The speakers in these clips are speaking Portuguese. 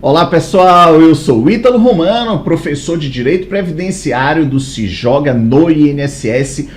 Olá pessoal, eu sou o Ítalo Romano, professor de Direito Previdenciário do Se Joga no INSS.com.br.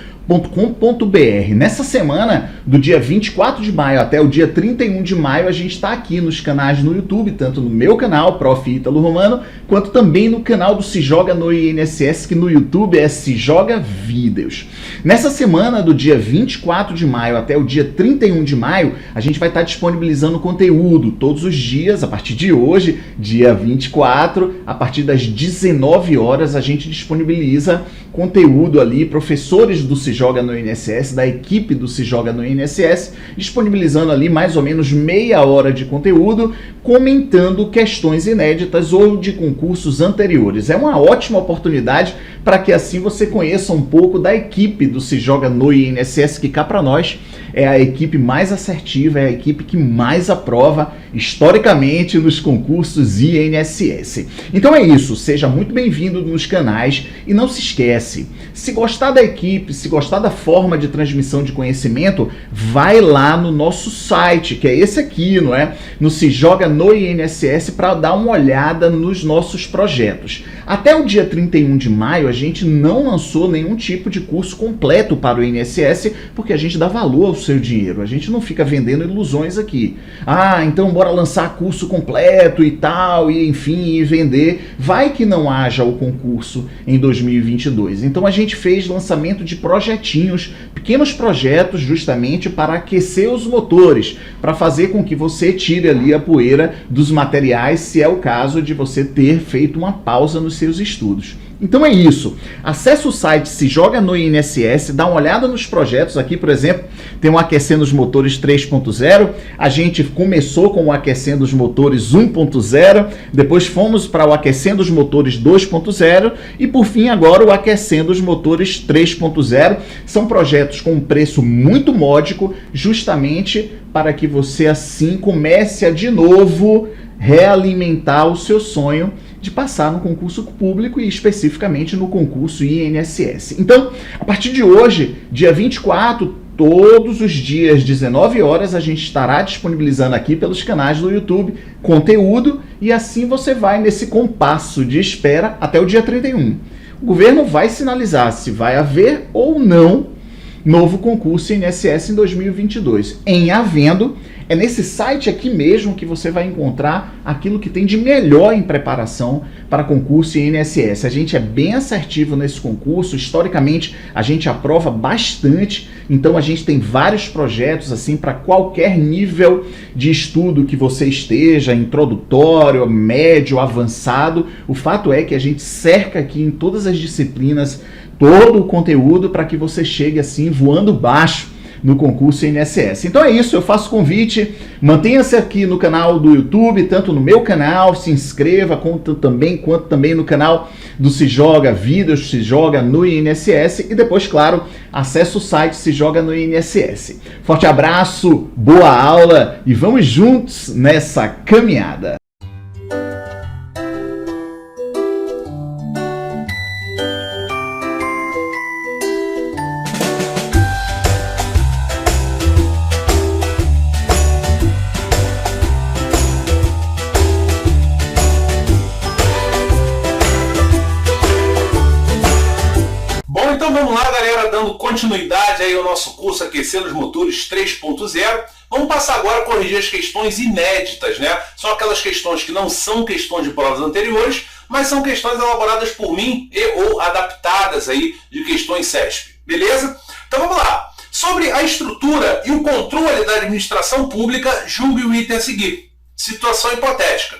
Nessa semana, do dia 24 de maio até o dia 31 de maio, a gente está aqui nos canais no YouTube, tanto no meu canal, Prof. Ítalo Romano, quanto também no canal do Se Joga no INSS, que no YouTube é Se Joga Vídeos. Nessa semana, do dia 24 de maio até o dia 31 de maio, a gente vai estar disponibilizando conteúdo todos os dias, a partir de hoje, dia 24, a partir das 19 horas, a gente disponibiliza conteúdo ali, professores do Se Joga no INSS, da equipe do Se Joga no INSS, disponibilizando ali mais ou menos meia hora de conteúdo, comentando questões inéditas ou de concursos anteriores. É uma ótima oportunidade para que assim você conheça um pouco da equipe do Se Joga no INSS, que cá para nós é a equipe mais assertiva, é a equipe que mais aprova historicamente nos concursos INSS. Então é isso, seja muito bem-vindo nos canais e não se esquece, se gostar da equipe, se gostar da forma de transmissão de conhecimento, vai lá no nosso site, que é esse aqui, não é? No Se Joga no INSS, para dar uma olhada nos nossos projetos. Até o dia 31 de maio, a gente não lançou nenhum tipo de curso completo para o INSS, porque a gente dá valor ao seu dinheiro. A gente não fica vendendo ilusões aqui. Ah, então bora lançar curso completo e tal, e enfim, e vender. Vai que não haja o concurso em 2022. Então a gente fez lançamento de projetinhos, pequenos projetos justamente para aquecer os motores, para fazer com que você tire ali a poeira dos materiais, se é o caso de você ter feito uma pausa nos seus estudos. Então é isso, acesse o site Se Joga no INSS, dá uma olhada nos projetos. Aqui, por exemplo, tem o Aquecendo os Motores 3.0, a gente começou com o Aquecendo os Motores 1.0, depois fomos para o Aquecendo os Motores 2.0 e por fim agora o Aquecendo os Motores 3.0. São projetos com um preço muito módico, justamente para que você assim comece a de novo realimentar o seu sonho de passar no concurso público e especificamente no concurso INSS. Então, a partir de hoje, dia 24, todos os dias, 19 horas, a gente estará disponibilizando aqui pelos canais do YouTube conteúdo e assim você vai nesse compasso de espera até o dia 31. O governo vai sinalizar se vai haver ou não novo concurso INSS em 2022. Em havendo, é nesse site aqui mesmo que você vai encontrar aquilo que tem de melhor em preparação para concurso INSS. A gente é bem assertivo nesse concurso, historicamente a gente aprova bastante, então a gente tem vários projetos assim para qualquer nível de estudo que você esteja, introdutório, médio, avançado. O fato é que a gente cerca aqui em todas as disciplinas todo o conteúdo para que você chegue assim voando baixo no concurso INSS. Então é isso, eu faço convite, mantenha-se aqui no canal do YouTube, tanto no meu canal, se inscreva, quanto também no canal do Se Joga Vídeos, Se Joga no INSS e depois, claro, acesse o site Se Joga no INSS. Forte abraço, boa aula e vamos juntos nessa caminhada. Então vamos lá, galera, dando continuidade aí ao nosso curso Aquecendo os Motores 3.0. Vamos passar agora a corrigir as questões inéditas, né? São aquelas questões que não são questões de provas anteriores, mas são questões elaboradas por mim e ou adaptadas aí de questões CESP, beleza? Então vamos lá. Sobre a estrutura e o controle da administração pública, julgue o item a seguir. Situação hipotética.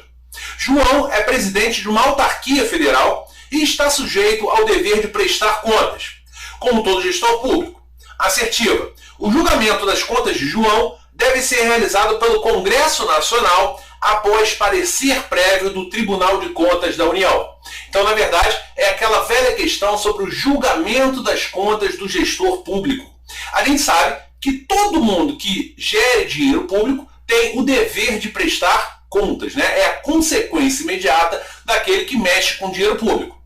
João é presidente de uma autarquia federal e está sujeito ao dever de prestar contas, como todo gestor público. Assertiva. O julgamento das contas de João deve ser realizado pelo Congresso Nacional após parecer prévio do Tribunal de Contas da União. Então, na verdade, é aquela velha questão sobre o julgamento das contas do gestor público. A gente sabe que todo mundo que gere dinheiro público tem o dever de prestar contas, né? É a consequência imediata daquele que mexe com dinheiro público.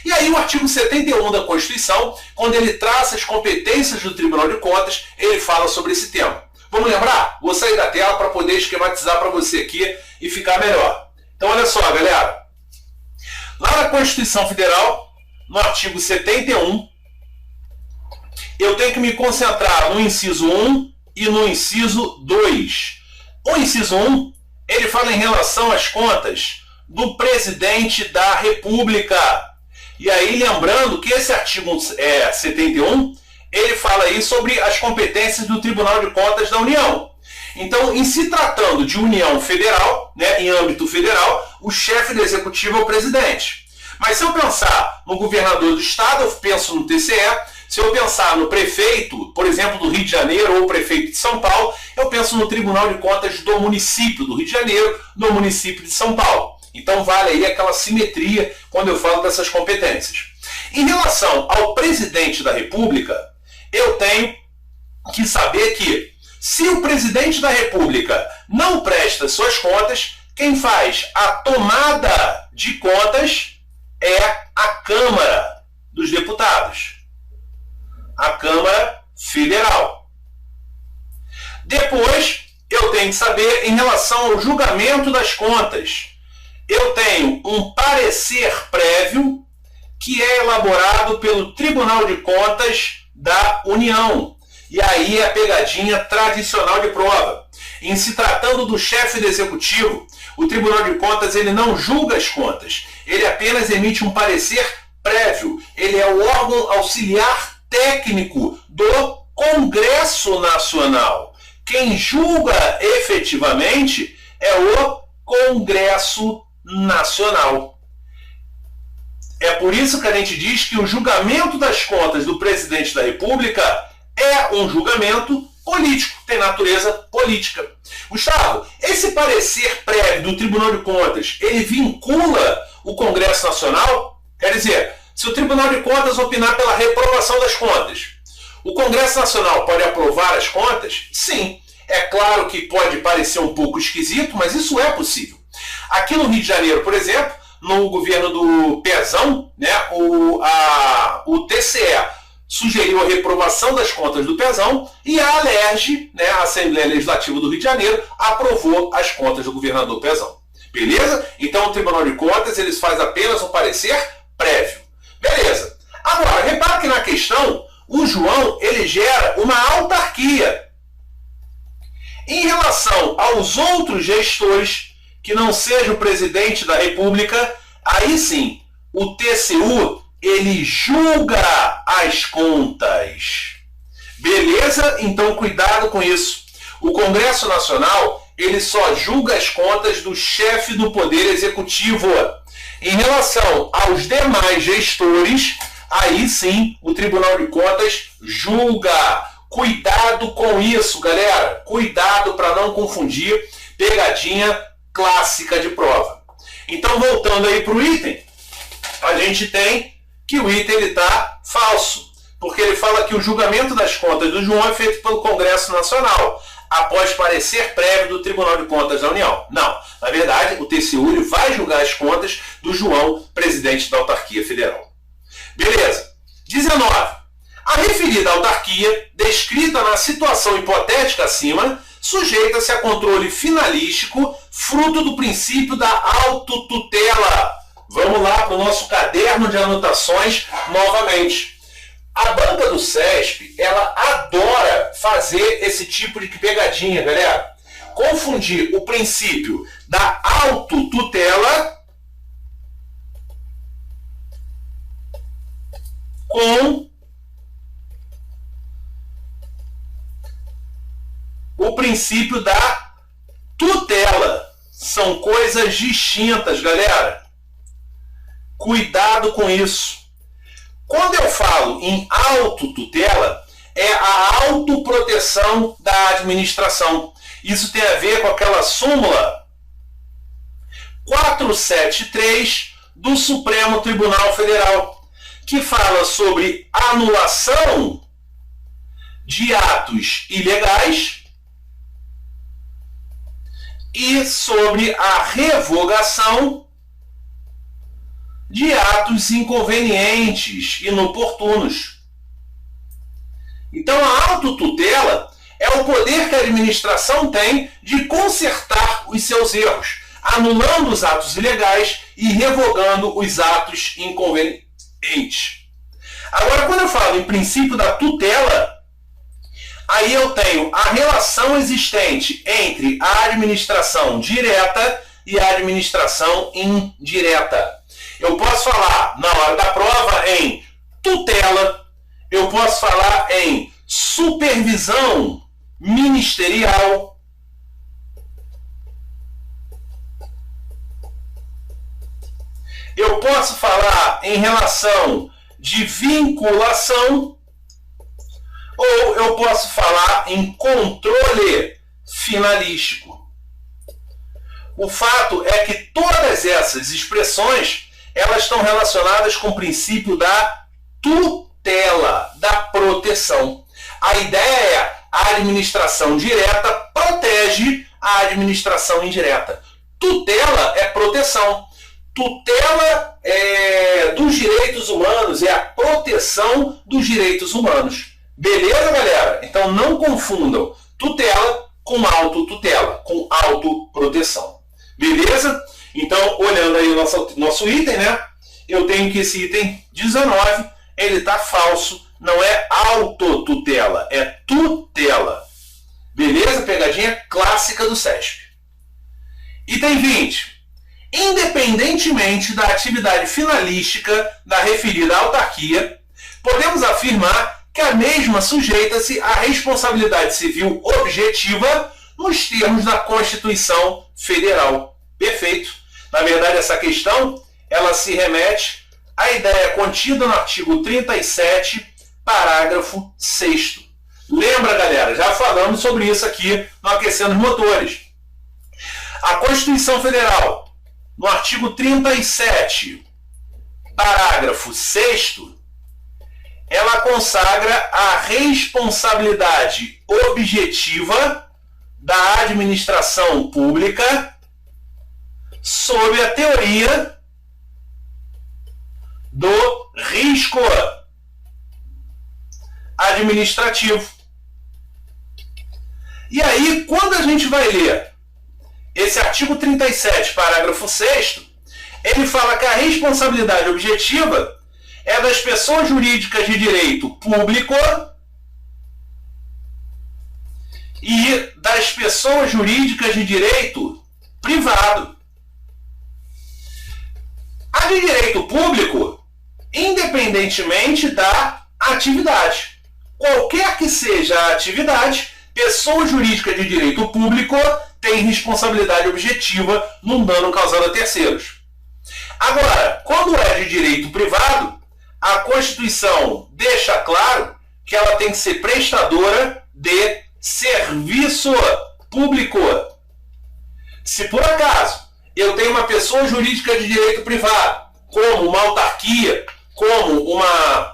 E aí o artigo 71 da Constituição, quando ele traça as competências do Tribunal de Contas, ele fala sobre esse tema. Vamos lembrar? Vou sair da tela para poder esquematizar para você aqui e ficar melhor. Então, olha só, galera. Lá na Constituição Federal, no artigo 71, eu tenho que me concentrar no inciso 1 e no inciso 2. O inciso 1, ele fala em relação às contas do presidente da República. E aí, lembrando que esse artigo 71, ele fala aí sobre as competências do Tribunal de Contas da União. Então, em se tratando de União Federal, né, em âmbito federal, o chefe do executivo é o presidente. Mas se eu pensar no governador do estado, eu penso no TCE. Se eu pensar no prefeito, por exemplo, do Rio de Janeiro ou prefeito de São Paulo, eu penso no Tribunal de Contas do município do Rio de Janeiro, do município de São Paulo. Então vale aí aquela simetria quando eu falo dessas competências. Em relação ao presidente da República, eu tenho que saber que se o presidente da República não presta suas contas, quem faz a tomada de contas é a Câmara dos Deputados, a Câmara Federal. Depois, eu tenho que saber em relação ao julgamento das contas. Eu tenho um parecer prévio que é elaborado pelo Tribunal de Contas da União. E aí é a pegadinha tradicional de prova. Em se tratando do chefe do executivo, o Tribunal de Contas ele não julga as contas. Ele apenas emite um parecer prévio. Ele é o órgão auxiliar técnico do Congresso Nacional. Quem julga efetivamente é o Congresso Nacional. É por isso que a gente diz que o julgamento das contas do presidente da República é um julgamento político, tem natureza política. Gustavo, esse parecer prévio do Tribunal de Contas, ele vincula o Congresso Nacional? Quer dizer, se o Tribunal de Contas opinar pela reprovação das contas, o Congresso Nacional pode aprovar as contas? Sim. É claro que pode parecer um pouco esquisito, mas isso é possível. Aqui no Rio de Janeiro, por exemplo, no governo do Pezão, né, o TCE sugeriu a reprovação das contas do Pezão e a ALERJ, né, a Assembleia Legislativa do Rio de Janeiro, aprovou as contas do governador Pezão. Beleza? Então o Tribunal de Contas eles faz apenas um parecer prévio. Beleza. Agora, repara que na questão, o João ele gera uma autarquia. Em relação aos outros gestores, que não seja o presidente da República, aí sim, o TCU ele julga as contas. Beleza? Então cuidado com isso. O Congresso Nacional ele só julga as contas do chefe do Poder Executivo. Em relação aos demais gestores, aí sim o Tribunal de Contas julga. Cuidado com isso, galera. Cuidado para não confundir. Pegadinha clássica de prova. Então, voltando aí para o item, a gente tem que o item está falso. Porque ele fala que o julgamento das contas do João é feito pelo Congresso Nacional, após parecer prévio do Tribunal de Contas da União. Não. Na verdade, o TCU ele vai julgar as contas do João, presidente da autarquia federal. Beleza. 19. A referida autarquia, descrita na situação hipotética acima, sujeita-se a controle finalístico, fruto do princípio da autotutela. Vamos lá para o nosso caderno de anotações novamente. A banca do CESP, ela adora fazer esse tipo de pegadinha, galera. Confundir o princípio da autotutela com o princípio da tutela. São coisas distintas, galera. Cuidado com isso. Quando eu falo em autotutela, é a autoproteção da administração. Isso tem a ver com aquela súmula 473 do Supremo Tribunal Federal, que fala sobre anulação de atos ilegais e sobre a revogação de atos inconvenientes, inoportunos. Então a autotutela é o poder que a administração tem de consertar os seus erros. anulando os atos ilegais e revogando os atos inconvenientes. Agora, quando eu falo em princípio da tutela, aí eu tenho a relação existente entre a administração direta e a administração indireta. Eu posso falar, na hora da prova, em tutela, eu posso falar em supervisão ministerial, eu posso falar em relação de vinculação, ou eu posso falar em controle finalístico. O fato é que todas essas expressões elas estão relacionadas com o princípio da tutela, da proteção. A ideia é a administração direta protege a administração indireta. Tutela é proteção. Tutela dos direitos humanos é a proteção dos direitos humanos. Beleza, galera? Então não confundam tutela com autotutela, com autoproteção. Beleza? Então, olhando aí o nosso item, né? Eu tenho que esse item 19, ele está falso. Não é autotutela, é tutela. Beleza? Pegadinha clássica do SESP. Item 20. Independentemente da atividade finalística da referida autarquia, podemos afirmar que a mesma sujeita-se à responsabilidade civil objetiva nos termos da Constituição Federal. Perfeito. Na verdade, essa questão ela se remete à ideia contida no artigo 37, parágrafo 6º. Lembra, galera? Já falamos sobre isso aqui no Aquecendo os Motores. A Constituição Federal, no artigo 37, parágrafo 6º, ela consagra a responsabilidade objetiva da administração pública sob a teoria do risco administrativo. E aí, quando a gente vai ler esse artigo 37, parágrafo 6º, ele fala que a responsabilidade objetiva é das pessoas jurídicas de direito público e das pessoas jurídicas de direito privado. A de direito público, independentemente da atividade. Qualquer que seja a atividade, pessoa jurídica de direito público tem responsabilidade objetiva num dano causado a terceiros. Agora, quando é de direito privado, a Constituição deixa claro que ela tem que ser prestadora de serviço público. Se por acaso eu tenho uma pessoa jurídica de direito privado, como uma autarquia, como uma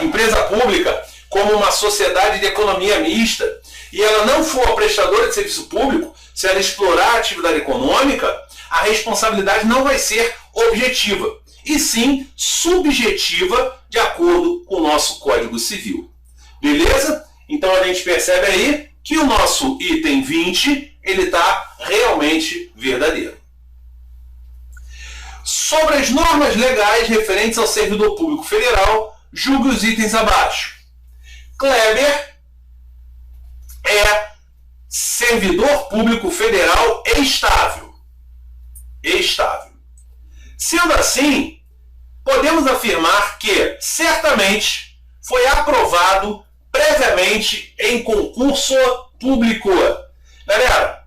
empresa pública, como uma sociedade de economia mista, e ela não for prestadora de serviço público, se ela explorar a atividade econômica, a responsabilidade não vai ser objetiva, e sim subjetiva, de acordo com o nosso Código Civil. Beleza? Então a gente percebe aí que o nosso item 20, ele está realmente verdadeiro. Sobre as normas legais referentes ao servidor público federal, julgue os itens abaixo. Kleber é servidor público federal estável. Estável. Sendo assim, podemos afirmar que, certamente, foi aprovado previamente em concurso público. Galera,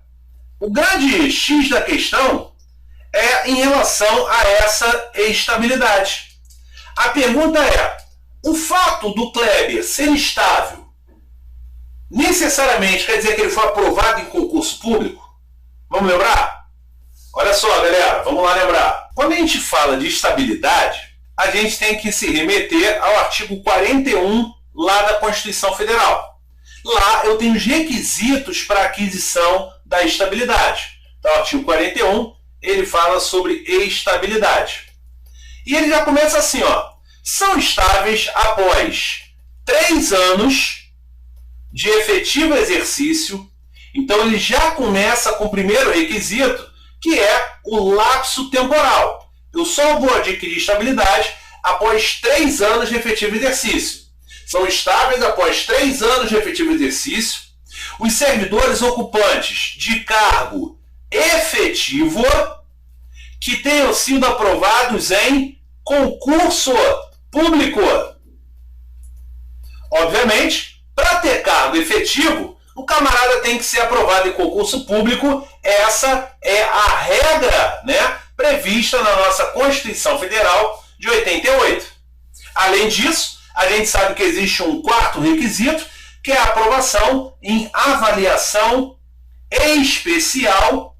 o grande X da questão é em relação a essa estabilidade. A pergunta é, o fato do Kleber ser estável necessariamente quer dizer que ele foi aprovado em concurso público? Vamos lembrar? Olha só, galera, vamos lá lembrar. Quando a gente fala de estabilidade, a gente tem que se remeter ao artigo 41 lá da Constituição Federal. Lá eu tenho os requisitos para a aquisição da estabilidade. Então, o artigo 41, ele fala sobre estabilidade. E ele já começa assim, ó. São estáveis após 3 anos de efetivo exercício. Então, ele já começa com o primeiro requisito, que é o lapso temporal. Eu só vou adquirir estabilidade após 3 anos de efetivo exercício. São estáveis após 3 anos de efetivo exercício os servidores ocupantes de cargo efetivo que tenham sido aprovados em concurso público. Obviamente, para ter cargo efetivo, o camarada tem que ser aprovado em concurso público. Essa é a regra, né, prevista na nossa Constituição Federal de 88. Além disso, a gente sabe que existe um quarto requisito, que é a aprovação em avaliação especial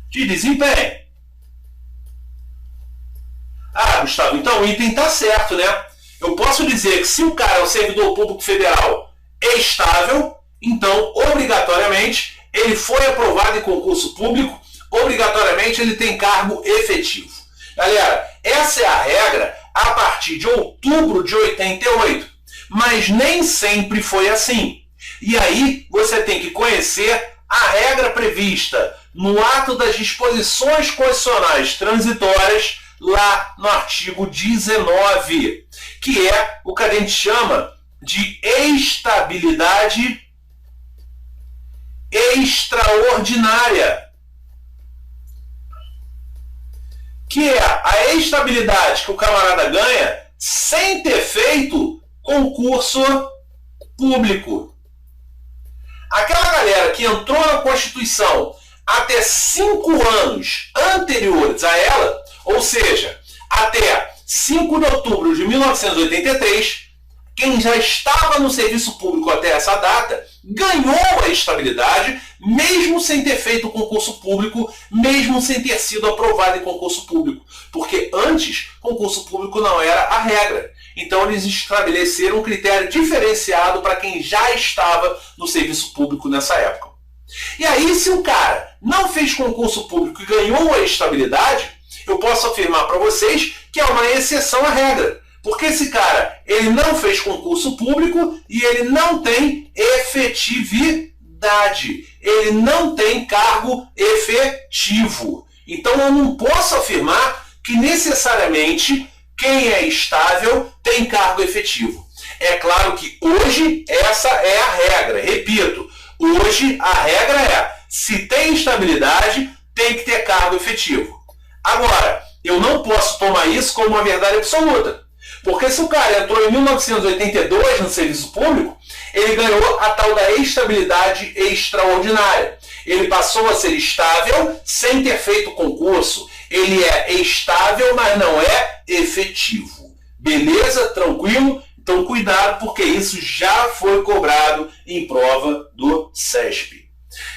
de desempenho. Ah, Gustavo, então o item está certo, né? Eu posso dizer que se o cara é um servidor público federal estável, então, obrigatoriamente, ele foi aprovado em concurso público, obrigatoriamente ele tem cargo efetivo. Galera, essa é a regra a partir de outubro de 88, mas nem sempre foi assim. E aí você tem que conhecer a regra prevista no ato das disposições constitucionais transitórias, lá no artigo 19, que é o que a gente chama de estabilidade extraordinária, que é a estabilidade que o camarada ganha sem ter feito concurso público. Aquela galera que entrou na Constituição até 5 anos anteriores a ela, ou seja, até 5 de outubro de 1983, quem já estava no serviço público até essa data ganhou a estabilidade, mesmo sem ter feito concurso público, mesmo sem ter sido aprovado em concurso público. Porque antes, concurso público não era a regra. Então eles estabeleceram um critério diferenciado para quem já estava no serviço público nessa época. E aí, se o cara não fez concurso público e ganhou a estabilidade, eu posso afirmar para vocês que é uma exceção à regra. Porque esse cara, ele não fez concurso público e ele não tem efetividade. Ele não tem cargo efetivo. Então eu não posso afirmar que necessariamente quem é estável tem cargo efetivo. É claro que hoje essa é a regra. Repito, hoje a regra é, se tem estabilidade, tem que ter cargo efetivo. Agora, eu não posso tomar isso como uma verdade absoluta. Porque se o cara entrou em 1982 no serviço público, ele ganhou a tal da estabilidade extraordinária. Ele passou a ser estável sem ter feito concurso. Ele é estável, mas não é efetivo. Beleza? Tranquilo? Então cuidado, porque isso já foi cobrado em prova do CESP.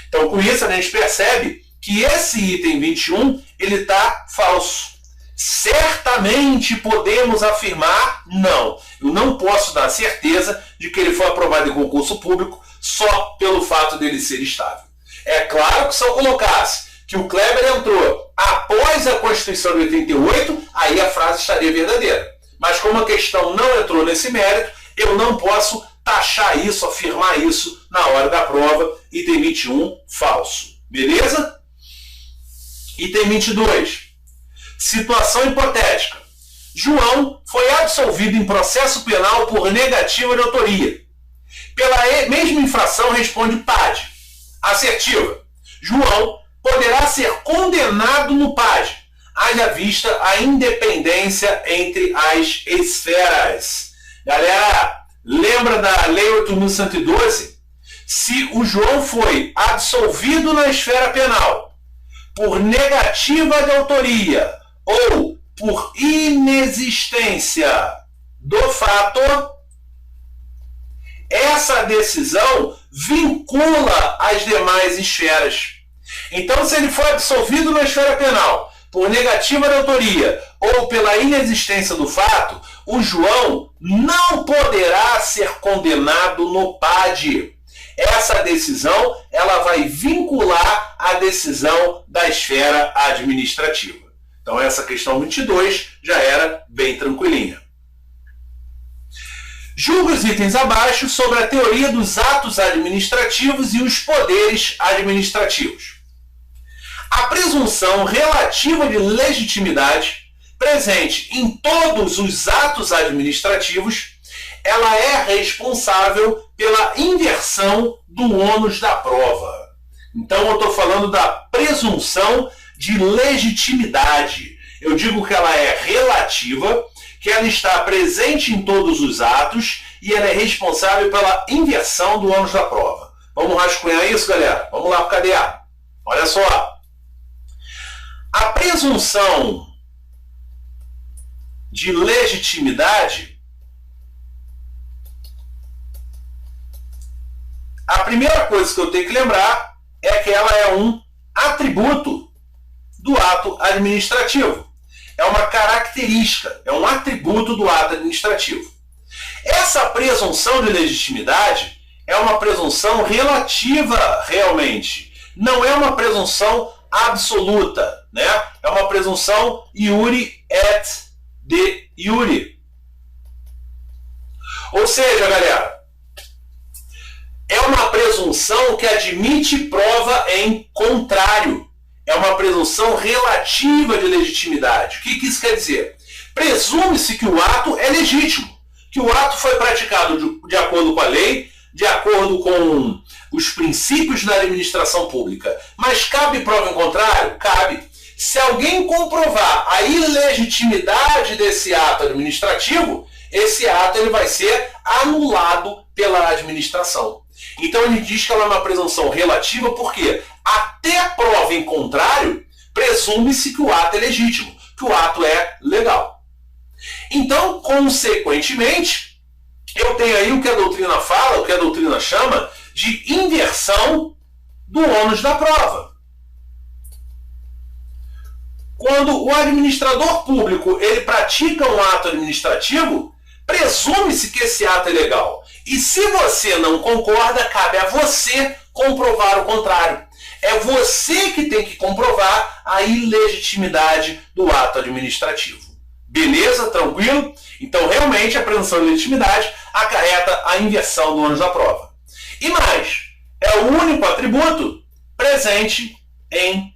Então com isso a gente percebe que esse item 21 ele está falso. Certamente podemos afirmar, não. Eu não posso dar certeza de que ele foi aprovado em concurso público só pelo fato dele ser estável. É claro que se eu colocasse que o Kleber entrou após a Constituição de 88, aí a frase estaria verdadeira. Mas como a questão não entrou nesse mérito, eu não posso taxar isso, afirmar isso na hora da prova. Item 21, falso. Beleza? Item 22. Situação hipotética. João foi absolvido em processo penal por negativa de autoria. Pela mesma infração responde PAD. Assertiva. João poderá ser condenado no PAD, haja vista a independência entre as esferas. Galera, lembra da Lei 8.112? Se o João foi absolvido na esfera penal por negativa de autoria ou por inexistência do fato, essa decisão vincula as demais esferas. Então, se ele foi absolvido na esfera penal por negativa de autoria ou pela inexistência do fato, o João não poderá ser condenado no PAD. Essa decisão ela vai vincular a decisão da esfera administrativa. Então essa questão 22 já era bem tranquilinha. Julgo os itens abaixo sobre a teoria dos atos administrativos e os poderes administrativos. A presunção relativa de legitimidade, presente em todos os atos administrativos, ela é responsável pela inversão do ônus da prova. Então eu estou falando da presunção de legitimidade. Eu digo que ela é relativa, que ela está presente em todos os atos e ela é responsável pela inversão do ônus da prova. Vamos rascunhar isso, galera? Vamos lá para o cadeado. Olha só. A presunção de legitimidade, a primeira coisa que eu tenho que lembrar é que ela é um atributo do ato administrativo. É uma característica, é um atributo do ato administrativo. Essa presunção de legitimidade é uma presunção relativa realmente. Não é uma presunção absoluta, né? É uma presunção iure et de iure. Ou seja, galera, é uma presunção que admite prova em contrário. É uma presunção relativa de legitimidade. O que isso quer dizer? Presume-se que o ato é legítimo, que o ato foi praticado de acordo com a lei, de acordo com os princípios da administração pública. Mas cabe prova em contrário? Cabe. Se alguém comprovar a ilegitimidade desse ato administrativo, esse ato ele vai ser anulado pela administração. Então ele diz que ela é uma presunção relativa porque até prova em contrário, presume-se que o ato é legítimo, que o ato é legal. Então, consequentemente, eu tenho aí o que a doutrina fala, o que a doutrina chama de inversão do ônus da prova. Quando o administrador público ele pratica um ato administrativo, presume-se que esse ato é legal. E se você não concorda, cabe a você comprovar o contrário. É você que tem que comprovar a ilegitimidade do ato administrativo. Beleza? Tranquilo? Então, realmente, a presunção de legitimidade acarreta a inversão do ônus da prova. E mais, é o único atributo presente em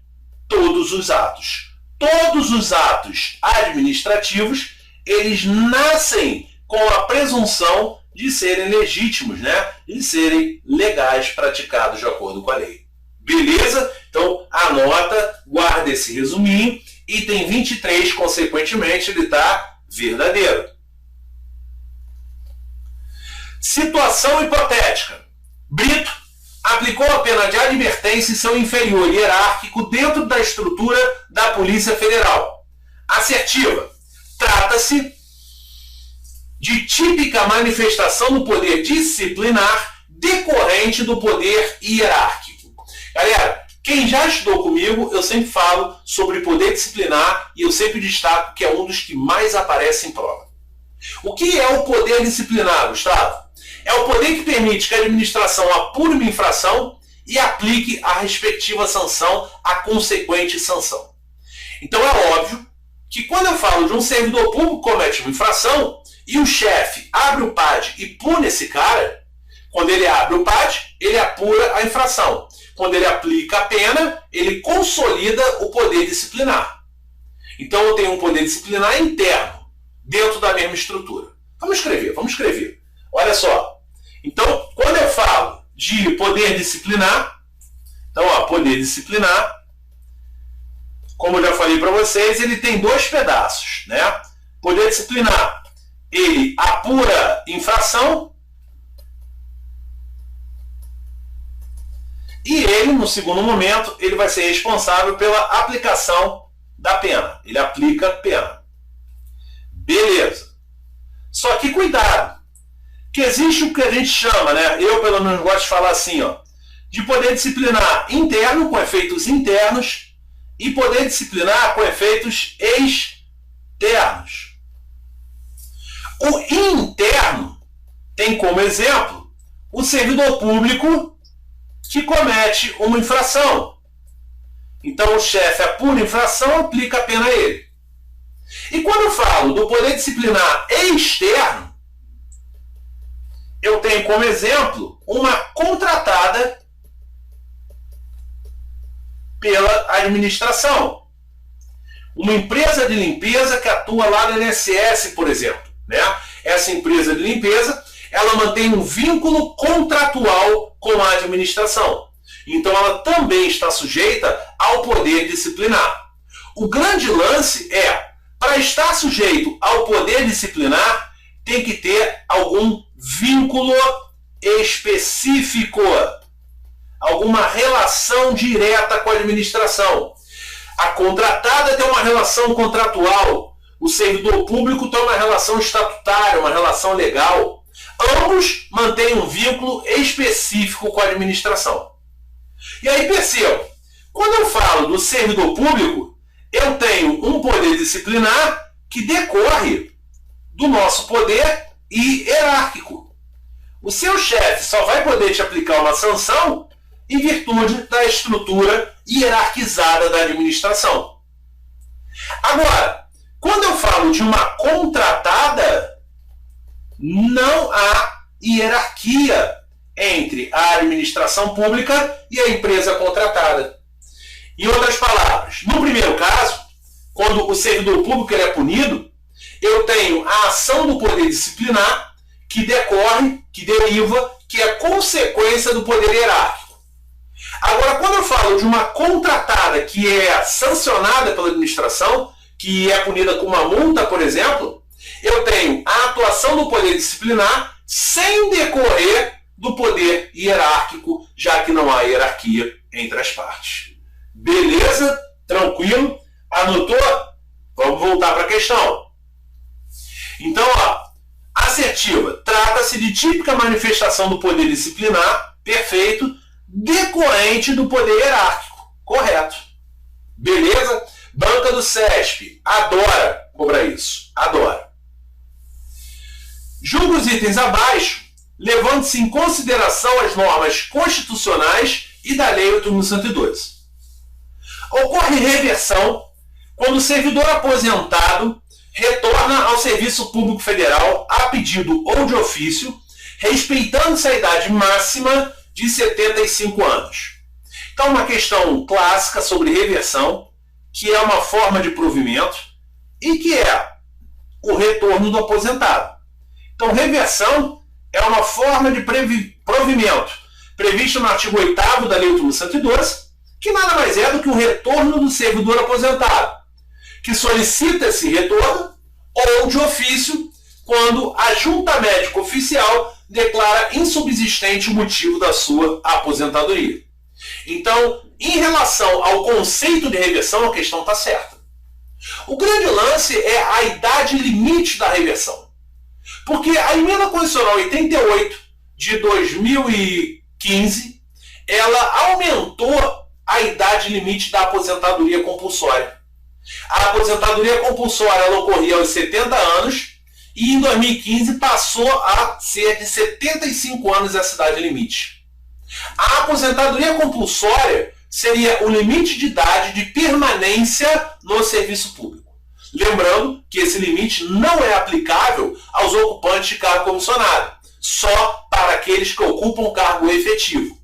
todos os atos. Todos os atos administrativos, eles nascem com a presunção de serem legítimos, né? De serem legais, praticados de acordo com a lei. Beleza? Então, anota, guarda esse resuminho. Item 23, consequentemente, ele está verdadeiro. Situação hipotética. Brito aplicou a pena de advertência em seu inferior hierárquico dentro da estrutura da Polícia Federal. Assertiva. Trata-se de típica manifestação do poder disciplinar decorrente do poder hierárquico. Galera, quem já estudou comigo, eu sempre falo sobre poder disciplinar e eu sempre destaco que é um dos que mais aparece em prova. O que é o poder disciplinar, Gustavo? É o poder que permite que a administração apure uma infração e aplique a respectiva sanção, a consequente sanção. Então é óbvio que quando eu falo de um servidor público que comete uma infração e o chefe abre o PAD e pune esse cara, quando ele abre o PAD, ele apura a infração. Quando ele aplica a pena, ele consolida o poder disciplinar. Então eu tenho um poder disciplinar interno, dentro da mesma estrutura. Vamos escrever. Olha só. Então, quando eu falo de poder disciplinar, então, ó, poder disciplinar, como eu já falei para vocês, ele tem dois pedaços, né? Poder disciplinar, ele apura infração e ele, no segundo momento, ele vai ser responsável pela aplicação da pena. Ele aplica a pena. Beleza. Só que cuidado, que existe o que a gente chama, né? Eu, pelo menos, gosto de falar assim, ó, de poder disciplinar interno, com efeitos internos, e poder disciplinar com efeitos externos. O interno tem como exemplo o servidor público que comete uma infração. Então o chefe apura a infração, aplica a pena a ele. E quando eu falo do poder disciplinar externo, eu tenho como exemplo uma contratada pela administração. Uma empresa de limpeza que atua lá no INSS, por exemplo, né? Essa empresa de limpeza, ela mantém um vínculo contratual com a administração. Então ela também está sujeita ao poder disciplinar. O grande lance é, para estar sujeito ao poder disciplinar, tem que ter algum vínculo específico, alguma relação direta com a administração. A contratada tem uma relação contratual, o servidor público tem uma relação estatutária, uma relação legal. Ambos mantêm um vínculo específico com a administração. E aí perceba, quando eu falo do servidor público, eu tenho um poder disciplinar que decorre do nosso poder hierárquico. O seu chefe só vai poder te aplicar uma sanção em virtude da estrutura hierarquizada da administração. Agora, quando eu falo de uma contratada, não há hierarquia entre a administração pública e a empresa contratada. Em outras palavras, no primeiro caso, quando o servidor público ele é punido, eu tenho a ação do poder disciplinar que decorre, que deriva, que é consequência do poder hierárquico. Agora, quando eu falo de uma contratada que é sancionada pela administração, que é punida com uma multa, por exemplo, eu tenho a atuação do poder disciplinar sem decorrer do poder hierárquico, já que não há hierarquia entre as partes. Beleza? Tranquilo? Anotou? Vamos voltar para a questão. Então, ó, assertiva. Trata-se de típica manifestação do poder disciplinar, perfeito, decorrente do poder hierárquico. Correto. Beleza? Banca do CESP. Adora cobrar isso. Adora. Julga os itens abaixo, levando-se em consideração as normas constitucionais e da Lei 8.102. Ocorre reversão quando o servidor aposentado retorna ao Serviço Público Federal a pedido ou de ofício, respeitando-se a idade máxima de 75 anos. Então, uma questão clássica sobre reversão, que é uma forma de provimento e que é o retorno do aposentado. Então, reversão é uma forma de provimento prevista no artigo 8º da Lei 8.112, que nada mais é do que o retorno do servidor aposentado, que solicita esse retorno ou de ofício quando a junta médica oficial declara insubsistente o motivo da sua aposentadoria. Então, em relação ao conceito de reversão, a questão está certa. O grande lance é a idade limite da reversão. Porque a Emenda Constitucional 88 de 2015, ela aumentou a idade limite da aposentadoria compulsória. A aposentadoria compulsória ela ocorria aos 70 anos e em 2015 passou a ser de 75 anos essa idade limite. A aposentadoria compulsória seria o limite de idade de permanência no serviço público. Lembrando que esse limite não é aplicável aos ocupantes de cargo comissionado, só para aqueles que ocupam cargo efetivo.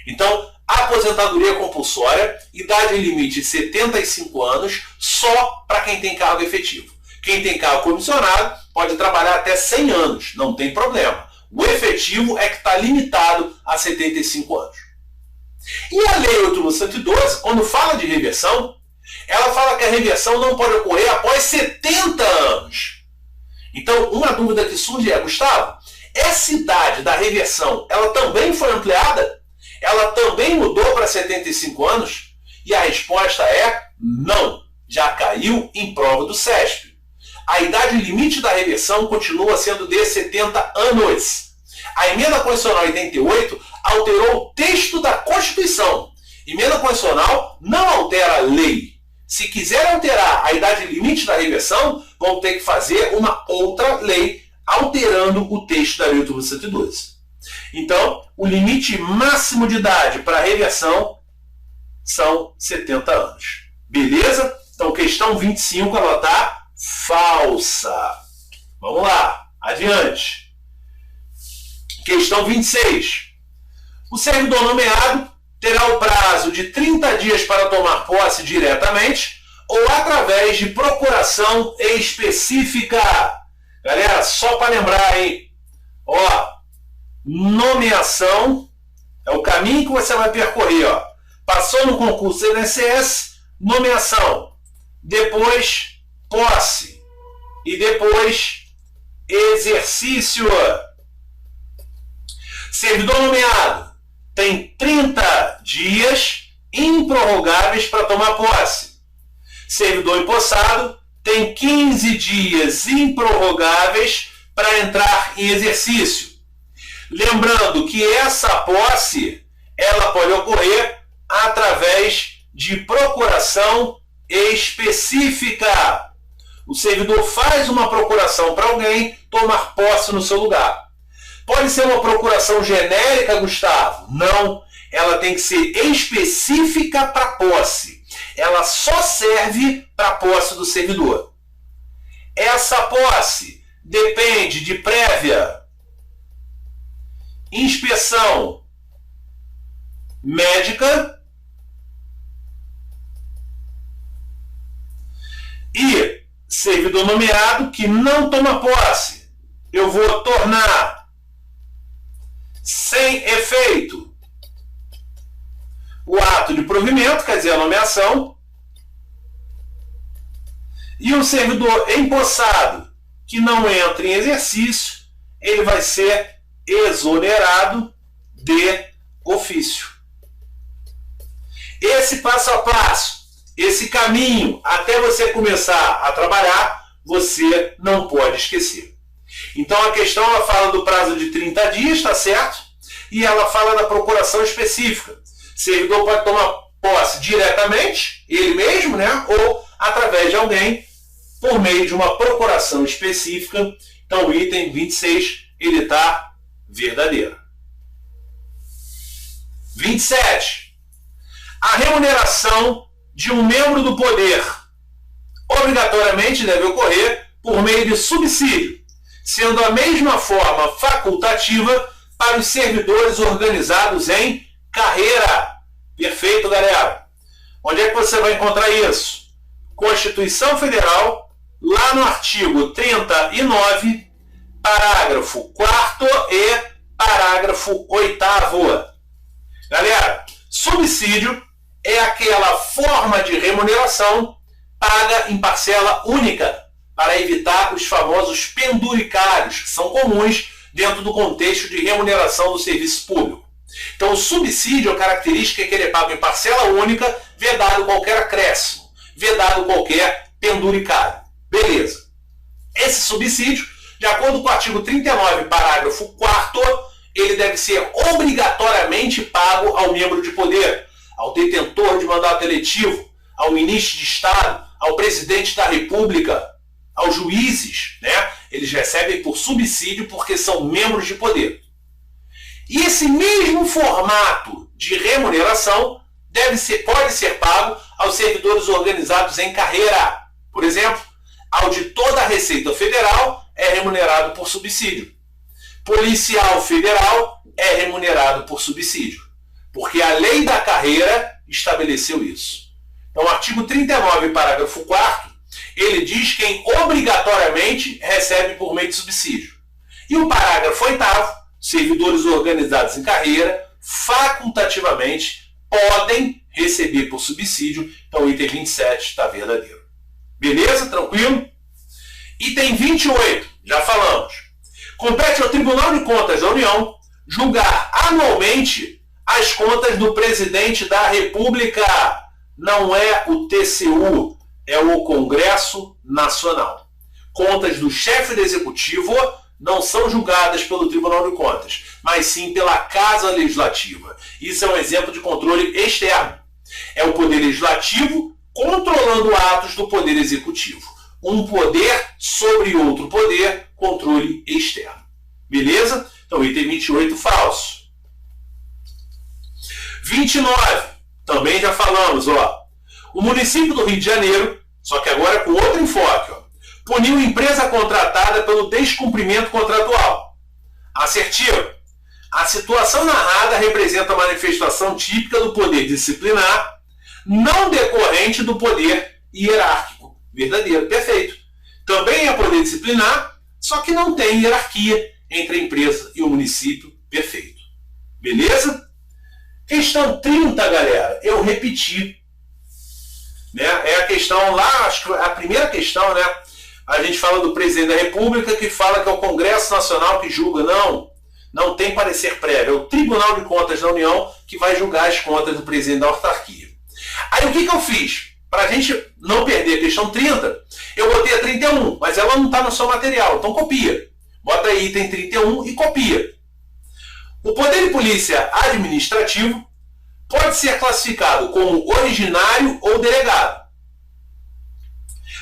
Então, aposentadoria compulsória, idade limite 75 anos, só para quem tem cargo efetivo. Quem tem cargo comissionado pode trabalhar até 100 anos, não tem problema. O efetivo é que está limitado a 75 anos. E a Lei 8.112, quando fala de reversão, ela fala que a reversão não pode ocorrer após 70 anos. Então, uma dúvida que surge é, Gustavo, essa idade da reversão, ela também foi ampliada? Ela também mudou para 75 anos? E a resposta é não. Já caiu em prova do CESP. A idade limite da reversão continua sendo de 70 anos. A Emenda Constitucional 88 alterou o texto da Constituição. Emenda Constitucional não altera a lei. Se quiser alterar a idade limite da reversão, vão ter que fazer uma outra lei alterando o texto da Lei 8.112. Então, o limite máximo de idade para reversão são 70 anos. Beleza? Então, questão 25, ela está falsa. Vamos lá, adiante. Questão 26. O servidor nomeado terá o prazo de 30 dias para tomar posse diretamente ou através de procuração específica. Galera, só para lembrar, hein? Ó, nomeação é o caminho que você vai percorrer, ó. Passou no concurso do INSS, nomeação, depois posse e depois exercício. Servidor nomeado tem 30 dias improrrogáveis para tomar posse. Servidor empossado tem 15 dias improrrogáveis para entrar em exercício. Lembrando que essa posse ela pode ocorrer através de procuração específica. O servidor faz uma procuração para alguém tomar posse no seu lugar. Pode ser uma procuração genérica, Gustavo? Não. Ela tem que ser específica para posse. Ela só serve para posse do servidor. Essa posse depende de prévia inspeção médica e servidor nomeado que não toma posse, eu vou tornar sem efeito o ato de provimento, quer dizer, a nomeação, e o servidor empossado que não entra em exercício, ele vai ser exonerado de ofício. Esse passo a passo, esse caminho até você começar a trabalhar, você não pode esquecer. Então a questão ela fala do prazo de 30 dias, tá certo? E ela fala da procuração específica. O servidor pode tomar posse diretamente, ele mesmo, né? Ou através de alguém, por meio de uma procuração específica. Então o item 26, ele está verdadeiro. 27. A remuneração de um membro do poder obrigatoriamente deve ocorrer por meio de subsídio, sendo a mesma forma facultativa para os servidores organizados em carreira. Perfeito, galera? Onde é que você vai encontrar isso? Constituição Federal, lá no artigo 39, parágrafo 4º e parágrafo 8º. Galera, subsídio é aquela forma de remuneração paga em parcela única para evitar os famosos penduricários, que são comuns dentro do contexto de remuneração do serviço público. Então, o subsídio, a característica é que ele é pago em parcela única, vedado qualquer acréscimo, vedado qualquer penduricário. Beleza. Esse subsídio, de acordo com o artigo 39, parágrafo 4º, ele deve ser obrigatoriamente pago ao membro de poder, ao detentor de mandato eletivo, ao ministro de Estado, ao presidente da República, aos juízes, né? Eles recebem por subsídio porque são membros de poder. E esse mesmo formato de remuneração pode ser pago aos servidores organizados em carreira. Por exemplo, auditor da Receita Federal é remunerado por subsídio. Policial federal é remunerado por subsídio, porque a lei da carreira estabeleceu isso. Então, o artigo 39, parágrafo 4º, ele diz quem obrigatoriamente recebe por meio de subsídio. E o parágrafo 8º, servidores organizados em carreira, facultativamente, podem receber por subsídio. Então, o item 27 está verdadeiro. Beleza? Tranquilo? Item 28, já falamos. Compete ao Tribunal de Contas da União julgar anualmente as contas do presidente da República. Não é o TCU, é o Congresso Nacional. Contas do chefe do Executivo não são julgadas pelo Tribunal de Contas, mas sim pela Casa Legislativa. Isso é um exemplo de controle externo. É o Poder Legislativo controlando atos do Poder Executivo. Um poder sobre outro poder, controle externo. Beleza? Então, item 28, falso. 29, também já falamos, ó. O município do Rio de Janeiro, só que agora com outro enfoque, ó, puniu empresa contratada pelo descumprimento contratual. Assertivo. A situação narrada representa a manifestação típica do poder disciplinar, não decorrente do poder hierárquico. Verdadeiro, perfeito. Também é poder disciplinar, só que não tem hierarquia entre a empresa e o município. Perfeito. Beleza? Questão 30, galera, eu repeti. Né? É a questão lá, acho que a primeira questão, né? A gente fala do presidente da República que fala que é o Congresso Nacional que julga. Não tem parecer prévio. É o Tribunal de Contas da União que vai julgar as contas do presidente da autarquia. Aí o que eu fiz? Para a gente não perder a questão 30, eu botei a 31, mas ela não está no seu material, então copia. Bota aí item 31 e copia. O poder de polícia administrativo pode ser classificado como originário ou delegado,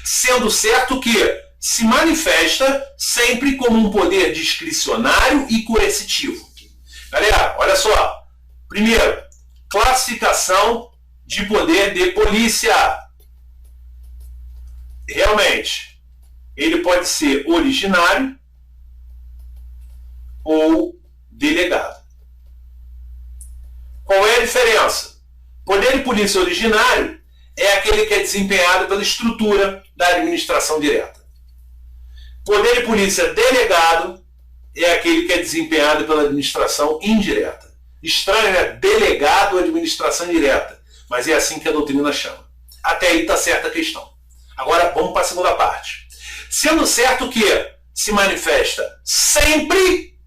sendo certo que se manifesta sempre como um poder discricionário e coercitivo. Galera, olha só. Primeiro, classificação de poder de polícia. Realmente, ele pode ser originário ou delegado. Qual é a diferença? Poder de polícia originário é aquele que é desempenhado pela estrutura da administração direta. Poder de polícia delegado é aquele que é desempenhado pela administração indireta. Estranho, né? Delegado à administração direta. Mas é assim que a doutrina chama. Até aí está certa a questão. Agora vamos para a segunda parte. Sendo certo que se manifesta sempre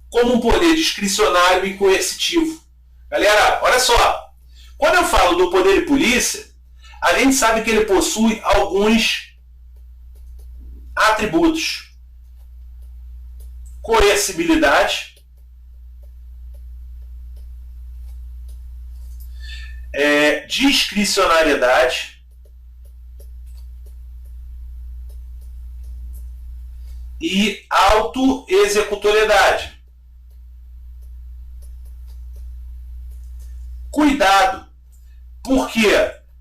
como um poder discricionário e coercitivo. Galera, olha só. Quando eu falo do poder de polícia, a gente sabe que ele possui alguns atributos: coercibilidade, discricionariedade e autoexecutoriedade. Cuidado, porque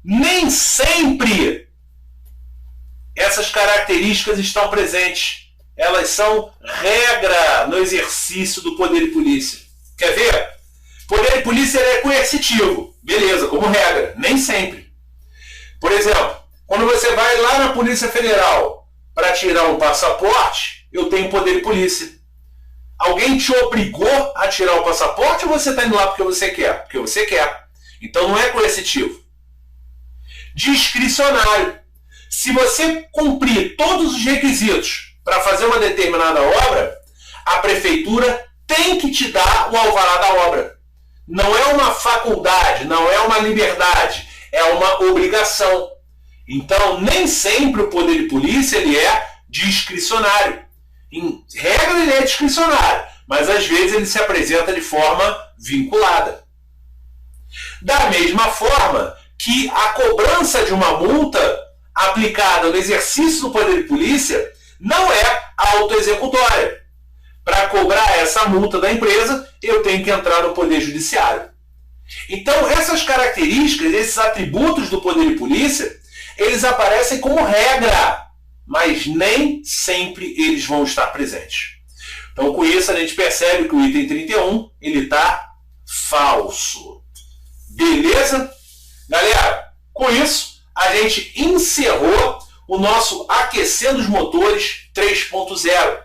nem sempre essas características estão presentes. Elas são regra no exercício do poder de polícia. Quer ver? Poder de polícia é coercitivo. Beleza, como regra. Nem sempre. Por exemplo, quando você vai lá na Polícia Federal para tirar um passaporte, eu tenho poder de polícia. Alguém te obrigou a tirar o passaporte ou você está indo lá porque você quer? Porque você quer. Então não é coercitivo. Discricionário. Se você cumprir todos os requisitos para fazer uma determinada obra, a prefeitura tem que te dar o alvará da obra. Não é uma faculdade, não é uma liberdade, é uma obrigação. Então, nem sempre o poder de polícia ele é discricionário. Em regra, ele é discricionário, mas às vezes ele se apresenta de forma vinculada. Da mesma forma que a cobrança de uma multa aplicada no exercício do poder de polícia não é autoexecutória. Para cobrar essa multa da empresa, eu tenho que entrar no poder judiciário. Então, essas características, esses atributos do poder de polícia, eles aparecem como regra, mas nem sempre eles vão estar presentes. Então, com isso, a gente percebe que o item 31 ele está falso. Beleza? Galera, com isso, a gente encerrou o nosso Aquecendo os Motores 3.0.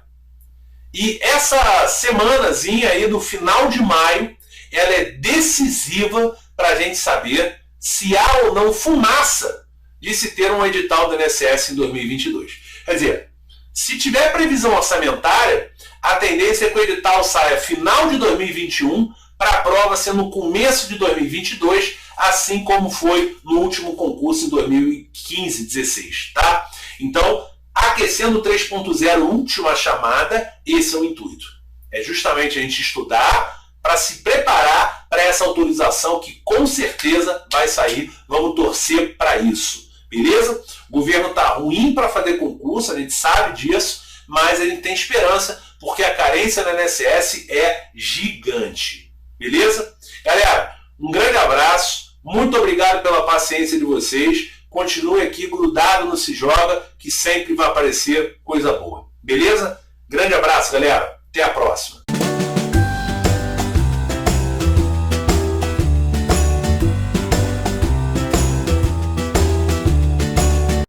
E essa semanazinha aí do final de maio, ela é decisiva para a gente saber se há ou não fumaça de se ter um edital do INSS em 2022. Quer dizer, se tiver previsão orçamentária, a tendência é que o edital saia final de 2021 para a prova ser no começo de 2022, assim como foi no último concurso em 2015-16, tá? Então, Aquecendo 3.0, última chamada, esse é o intuito. É justamente a gente estudar para se preparar para essa autorização que com certeza vai sair. Vamos torcer para isso, beleza? O governo está ruim para fazer concurso, a gente sabe disso, mas a gente tem esperança porque a carência da INSS é gigante, beleza? Galera, um grande abraço, muito obrigado pela paciência de vocês. Continue aqui grudado no Se Joga, que sempre vai aparecer coisa boa. Beleza? Grande abraço, galera. Até a próxima.